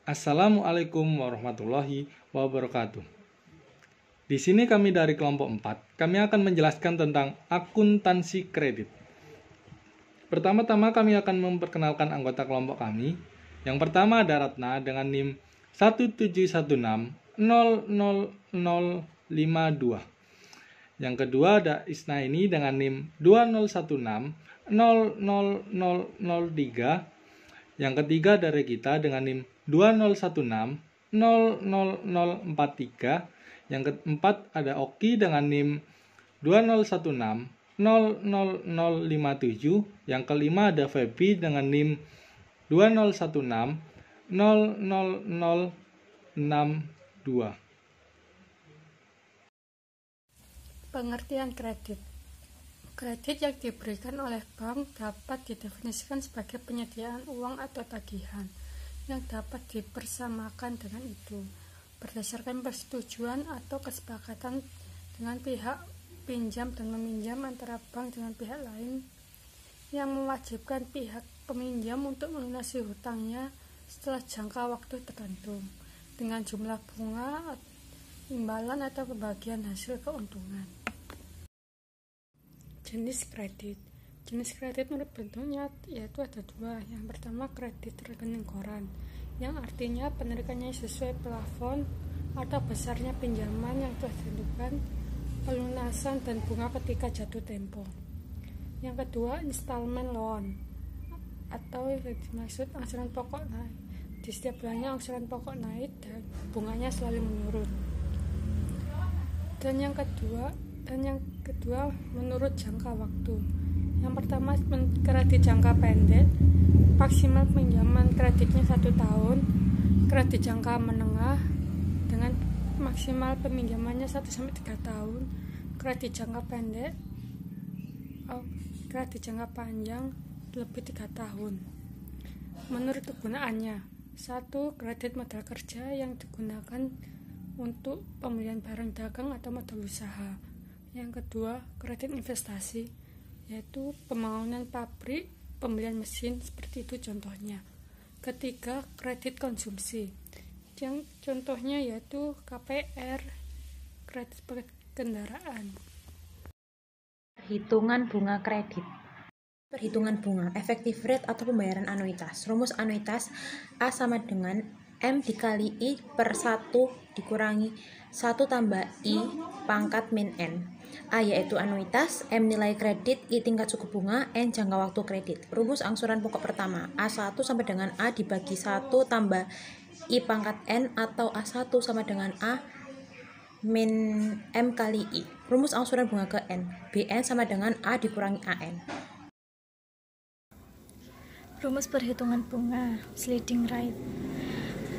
Assalamualaikum warahmatullahi wabarakatuh. Di sini kami dari kelompok 4, kami akan menjelaskan tentang akuntansi kredit. Pertama-tama kami akan memperkenalkan anggota kelompok kami. Yang pertama ada Ratna dengan NIM 171600052. Yang kedua ada Isnaini dengan NIM 201600003. Yang ketiga ada Regita dengan NIM 201600043. Yang keempat ada Oki dengan NIM 201600057. Yang kelima ada Feby dengan NIM 201600062. Pengertian kredit. Kredit yang diberikan oleh bank dapat didefinisikan sebagai penyediaan uang atau tagihan yang dapat dipersamakan dengan itu berdasarkan persetujuan atau kesepakatan dengan pihak pinjam dan meminjam antara bank dengan pihak lain yang mewajibkan pihak peminjam untuk melunasi hutangnya setelah jangka waktu tertentu dengan jumlah bunga, imbalan atau pembagian hasil keuntungan. Jenis kredit. Jenis kredit menurut bentuknya yaitu ada dua. Yang pertama kredit rekening koran, yang artinya penerikannya sesuai plafon atau besarnya pinjaman yang telah ditentukan pelunasan dan bunga ketika jatuh tempo. Yang kedua installment loan, atau yang dimaksud angsuran pokok naik. Di setiap bulannya angsuran pokok naik dan bunganya selalu menurun. Dan yang kedua menurut jangka waktu. Yang pertama kredit jangka pendek, maksimal pinjaman kreditnya 1 tahun. Kredit jangka menengah dengan maksimal peminjamannya 1-3 tahun. Kredit jangka pendek, kredit jangka panjang lebih 3 tahun. Menurut kegunaannya, 1. Kredit modal kerja yang digunakan untuk pembelian barang dagang atau modal usaha. Yang kedua, kredit investasi, yaitu pembangunan pabrik, pembelian mesin, seperti itu contohnya. Ketiga, kredit konsumsi, yang contohnya yaitu KPR, kredit kendaraan. Perhitungan bunga kredit. Perhitungan bunga, effective rate atau pembayaran anuitas. Rumus anuitas A sama dengan M dikali I per 1 dikurangi 1 tambah I pangkat min N. A yaitu anuitas, M nilai kredit, I tingkat suku bunga, N jangka waktu kredit. Rumus angsuran pokok pertama, A1 sama dengan A dibagi 1 tambah I pangkat N atau A1 sama dengan A min M kali I. Rumus angsuran bunga ke N, BN sama dengan A dikurangi AN. Rumus perhitungan bunga, sliding rate.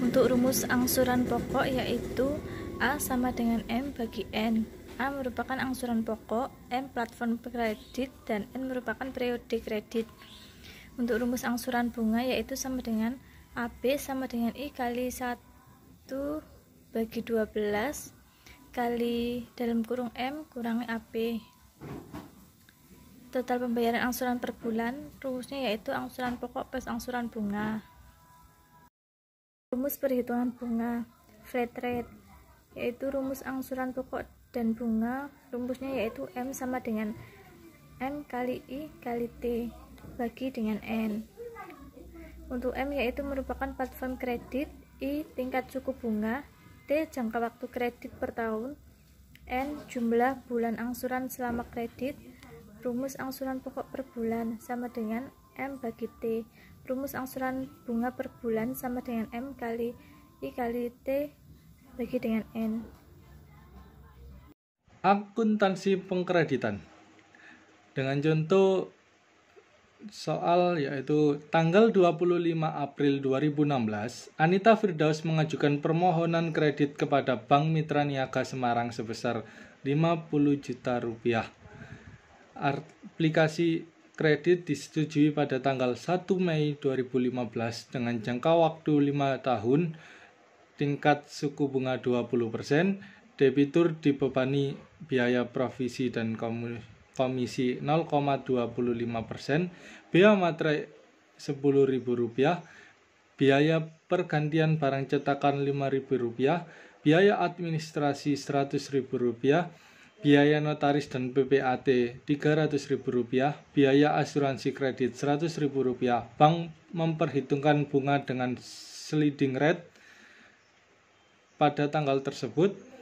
Untuk rumus angsuran pokok yaitu A sama dengan M bagi N. A merupakan angsuran pokok, M platform kredit, dan N merupakan periode kredit. Untuk rumus angsuran bunga yaitu sama dengan AB sama dengan I kali 1 bagi 12 kali dalam kurung M kurangi AB. Total pembayaran angsuran per bulan, rumusnya yaitu angsuran pokok plus angsuran bunga. Rumus perhitungan bunga, flat rate, yaitu rumus angsuran pokok dan bunga, rumusnya yaitu M sama dengan M kali I kali T bagi dengan N. Untuk M yaitu merupakan platform kredit, I tingkat suku bunga, T jangka waktu kredit per tahun, N jumlah bulan angsuran selama kredit. Rumus angsuran pokok per bulan sama dengan M bagi T. Rumus angsuran bunga per bulan sama dengan M kali I kali T bagi dengan N. Akuntansi pengkreditan. Dengan contoh soal yaitu tanggal 25 April 2016, Anita Firdaus mengajukan permohonan kredit kepada Bank Mitra Niaga Semarang sebesar 50 juta rupiah. Aplikasi kredit disetujui pada tanggal 1 Mei 2015 dengan jangka waktu 5 tahun, tingkat suku bunga 20%, debitur dibebani biaya provisi dan komisi 0,25%, bea materai Rp10.000, biaya pergantian barang cetakan Rp5.000, biaya administrasi Rp100.000, biaya notaris dan PPAT Rp300.000, biaya asuransi kredit Rp100.000. Bank memperhitungkan bunga dengan sliding rate pada tanggal tersebut.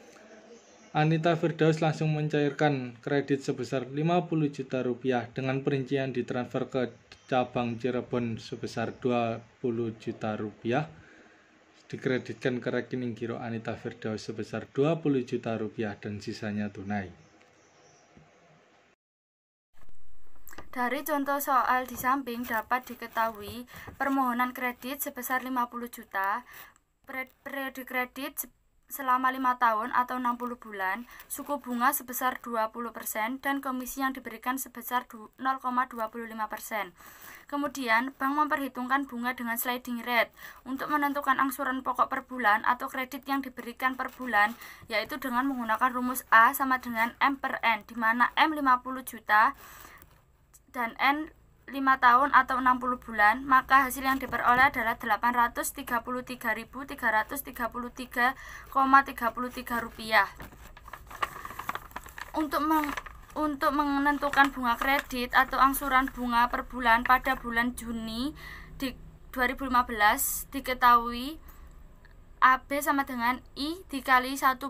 Anita Firdaus langsung mencairkan kredit sebesar Rp50 juta dengan perincian ditransfer ke cabang Cirebon sebesar Rp20 juta. Dikreditkan ke rekening giro Anita Firdaus sebesar Rp20 juta dan sisanya tunai. Dari contoh soal di samping dapat diketahui permohonan kredit sebesar 50 juta, periode kredit selama 5 tahun atau 60 bulan, suku bunga sebesar 20% dan komisi yang diberikan sebesar 0,25%. Kemudian, bank memperhitungkan bunga dengan sliding rate untuk menentukan angsuran pokok per bulan atau kredit yang diberikan per bulan, yaitu dengan menggunakan rumus A sama dengan M per N, di mana M 50 juta dan N 5 tahun atau 60 bulan, maka hasil yang diperoleh adalah Rp833.333,33 rupiah. Untuk menentukan bunga kredit atau angsuran bunga per bulan pada bulan Juni di 2015 diketahui AB sama dengan I dikali 1/12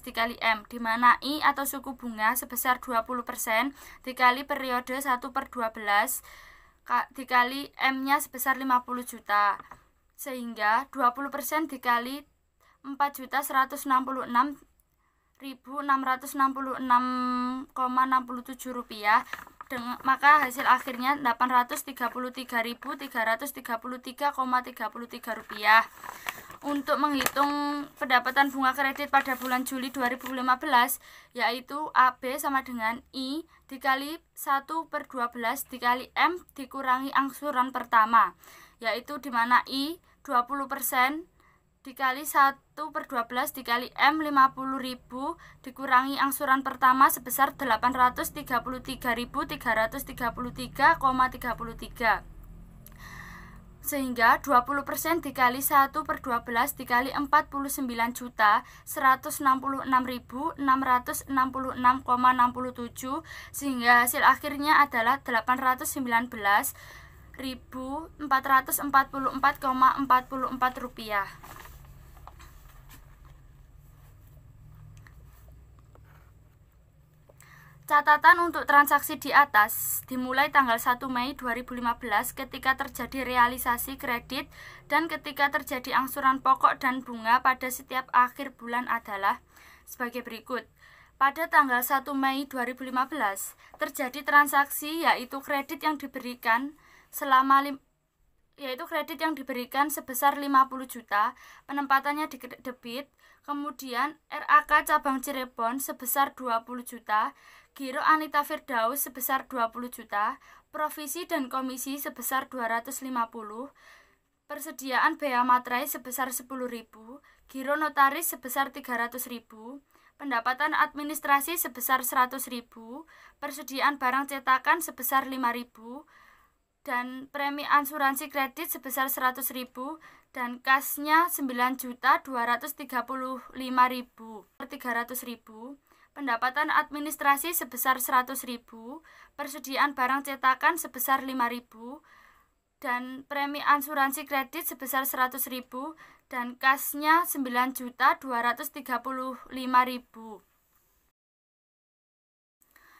dikali M, di mana I atau suku bunga sebesar 20% dikali periode 1/12 dikali M-nya sebesar 50 juta. Sehingga 20% dikali 4.166.666,67 rupiah, maka hasil akhirnya Rp833.333,33 rupiah. Untuk menghitung pendapatan bunga kredit pada bulan Juli 2015, yaitu AB sama dengan I dikali 1/12 dikali M dikurangi angsuran pertama, yaitu di mana I 20% dikali 1/12 dikali M 50.000 dikurangi angsuran pertama sebesar 833.333,33. Sehingga 20% dikali 1/12 dikali 49.666,67, sehingga hasil akhirnya adalah 819.444,44 rupiah. Catatan untuk transaksi di atas dimulai tanggal 1 Mei 2015 ketika terjadi realisasi kredit dan ketika terjadi angsuran pokok dan bunga pada setiap akhir bulan adalah sebagai berikut. Pada tanggal 1 Mei 2015 terjadi transaksi yaitu kredit yang diberikan sebesar 50 juta, penempatannya di debit, kemudian RAK cabang Cirebon sebesar 20 juta, giro Anita Firdaus sebesar 20 juta, provisi dan komisi sebesar 250, persediaan bea materai sebesar 10.000, giro notaris sebesar 300.000, pendapatan administrasi sebesar 100.000, persediaan barang cetakan sebesar 5.000, dan premi asuransi kredit sebesar 100.000 dan kasnya 9.235.300.000, pendapatan administrasi sebesar 100.000, persediaan barang cetakan sebesar 5.000 dan premi asuransi kredit sebesar 100.000 dan kasnya 9.235.000.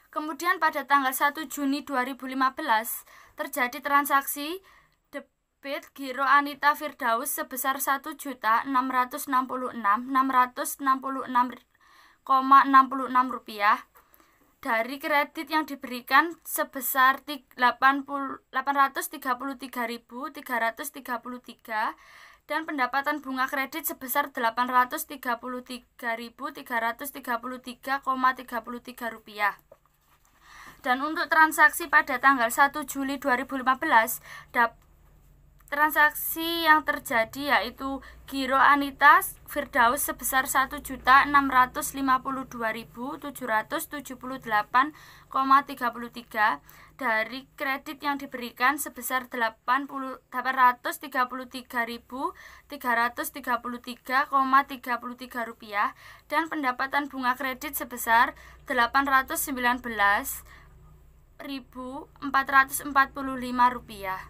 Kemudian pada tanggal 1 Juni 2015 terjadi transaksi debit giro Anita Firdaus sebesar 1.666.666,66 rupiah dari kredit yang diberikan sebesar 833.333 dan pendapatan bunga kredit sebesar 833.333,33 rupiah. Dan untuk transaksi pada tanggal 1 Juli 2015 Transaksi yang terjadi yaitu giro Anita Firdaus sebesar 1.652.778,33 dari kredit yang diberikan sebesar 833.333,33 rupiah dan pendapatan bunga kredit sebesar 819.445 rupiah.